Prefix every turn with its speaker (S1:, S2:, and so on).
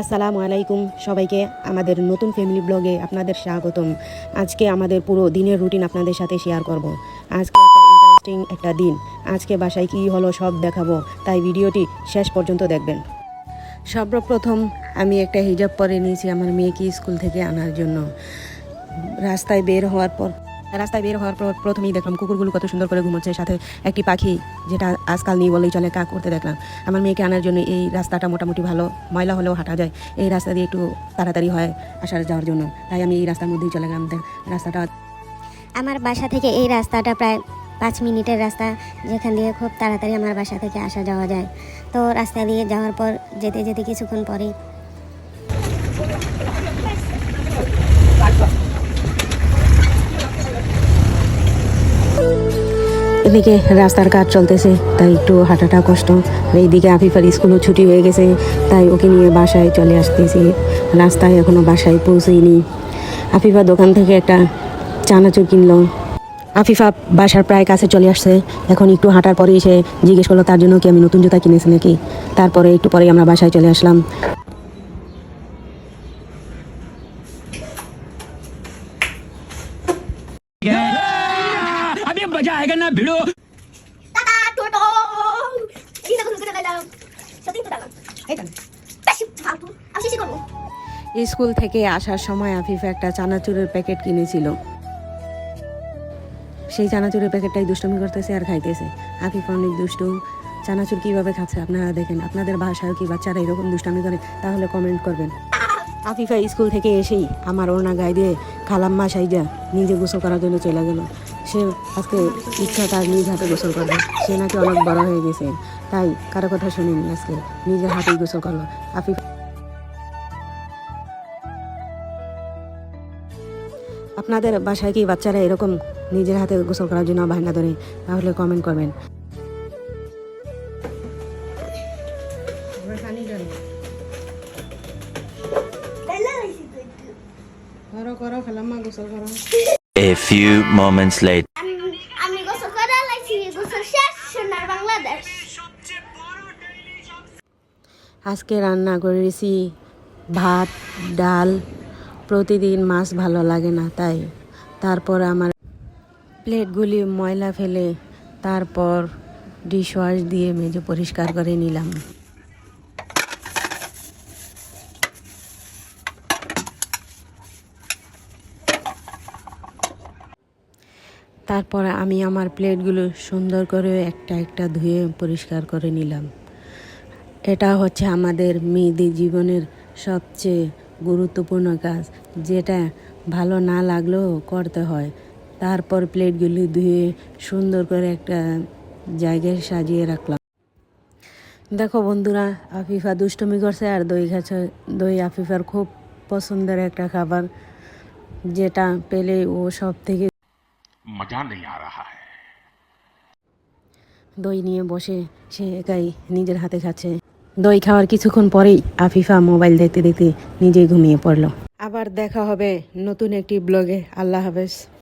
S1: আসসালামু আলাইকুম সবাইকে আমাদের নতুন ফ্যামিলি ব্লগে আপনাদের স্বাগতম। আজকে আমাদের পুরো দিনের রুটিন আপনাদের সাথে শেয়ার করব। আজকে একটা ইন্টারেস্টিং একটা দিন। আজকে বাসায় কী হলো সব দেখাবো, তাই ভিডিওটি শেষ পর্যন্ত দেখবেন। সর্বপ্রথম আমি একটা হিজাব পরে নিয়েছি আমার মেয়েকে স্কুল থেকে আনার জন্য। রাস্তায় বের হওয়ার পর প্রথমেই দেখলাম কুকুরগুলো কত সুন্দর করে ঘুমোচ্ছে, সাথে একটি পাখি যেটা আজকাল নেই বলেই চলে কাক করতে দেখলাম। আমার মেয়েকে আনার জন্য এই রাস্তাটা মোটামুটি ভালো, ময়লা হলেও হাঁটা যায়, এই রাস্তা দিয়ে একটু তাড়াতাড়ি হয় আসার যাওয়ার জন্য, তাই আমি এই রাস্তার মধ্যেই চলে গেলাম। রাস্তাটা
S2: আমার বাসা থেকে এই রাস্তাটা প্রায় 5 মিনিটের রাস্তা, যেখান দিয়ে খুব তাড়াতাড়ি আমার বাসা থেকে আসা যাওয়া যায়। তো রাস্তা দিয়ে যাওয়ার পর যেতে যেতে কিছুক্ষণ পরেই
S1: এদিকে রাস্তার কাজ চলতেছে, তাই একটু হাঁটাটা কষ্ট। এইদিকে আফিফার স্কুলও ছুটি হয়ে গেছে, তাই ওকে নিয়ে বাসায় চলে আসতেছি। রাস্তায় এখনও বাসায় পৌঁছেইনি। আফিফা দোকান থেকে একটা চানাচুর কিনলো। আফিফা বাসার প্রায় কাছে চলে আসছে। এখন একটু হাঁটার পরেই সে জিজ্ঞেস করলো তার জন্য কি আমি নতুন জুতা কিনেছি নাকি। তারপরে একটু পরেই আমরা বাসায় চলে আসলাম।
S3: अभी मजा आएगा ना भिड़ो।
S1: স্কুল থেকে আসার সময় আফিফা একটা চানাচুরের প্যাকেট কিনেছিল। সেই চানাচুরের প্যাকেটটাই দুষ্টুমি করতেছে আর খাইতেছে। আফিফা অনেক দুষ্টু। চানাচুর কীভাবে খাচ্ছে আপনারা দেখেন। আপনাদের বাসায় কি বাচ্চারা এরকম দুষ্টামি করে? তাহলে কমেন্ট করবেন। আফিফা স্কুল থেকে এসেই আমার ওড়না গায়ে দিয়ে খালাম্মা সাইজা নিজে গোসল করার জন্য চলে গেল। সে আজকে ইচ্ছা তার নিজ হাতে গোসল করবে। সে নাকি অনেক বড় হয়ে গেছে, তাই কারো কথা শুনিনি, আজকে নিজের হাতেই গোসল করলো। আফিফা আপনাদের বাসায় কি বাচ্চারা এরকম নিজের হাতে গোসল করার জন্য বায়না ধরে? তাহলে কমেন্ট করবেন। করো খালাম্মা গোসল করো।
S4: A few moments later.
S5: আমি গোসল করে লাইছি, গোসল শেষ, সোনার বাংলাদেশ।
S1: আজকে রান্না করেছি ভাত, ডাল। প্রতিদিন মাছ ভালো লাগে না, তাই তারপর আমার প্লেটগুলি ময়লা ফেলে তারপর ডিশওয়াশ দিয়ে মেজে পরিষ্কার করে নিলাম। তারপর আমি আমার প্লেটগুলো সুন্দর করে একটা একটা ধুয়ে পরিষ্কার করে নিলাম। এটা হচ্ছে আমাদের মেয়েদের জীবনের সবচেয়ে গুরুত্বপূর্ণ কাজ, যেটা ভালো না লাগলেও করতে হয়। তারপর প্লেটগুলি ধুয়ে সুন্দর করে একটা জায়গায় সাজিয়ে রাখলাম। দেখো বন্ধুরা, আফিফা দুষ্টুমি করছে আর দই খাচ্ছে। দই আফিফার খুব পছন্দের একটা খাবার, যেটা পেলে ও সব থেকে
S3: मजा नहीं आ रहा है।
S1: দই নিয়ে বসে সে একাই নিজের হাতে খাচ্ছে। দই খাওয়ার কিছুক্ষণ পরেই আফিফা মোবাইল দেখতে দেখতে নিজেই ঘুমিয়ে পড়লো। আবার দেখা হবে নতুন একটি ব্লগে। আল্লাহ হাফেজ।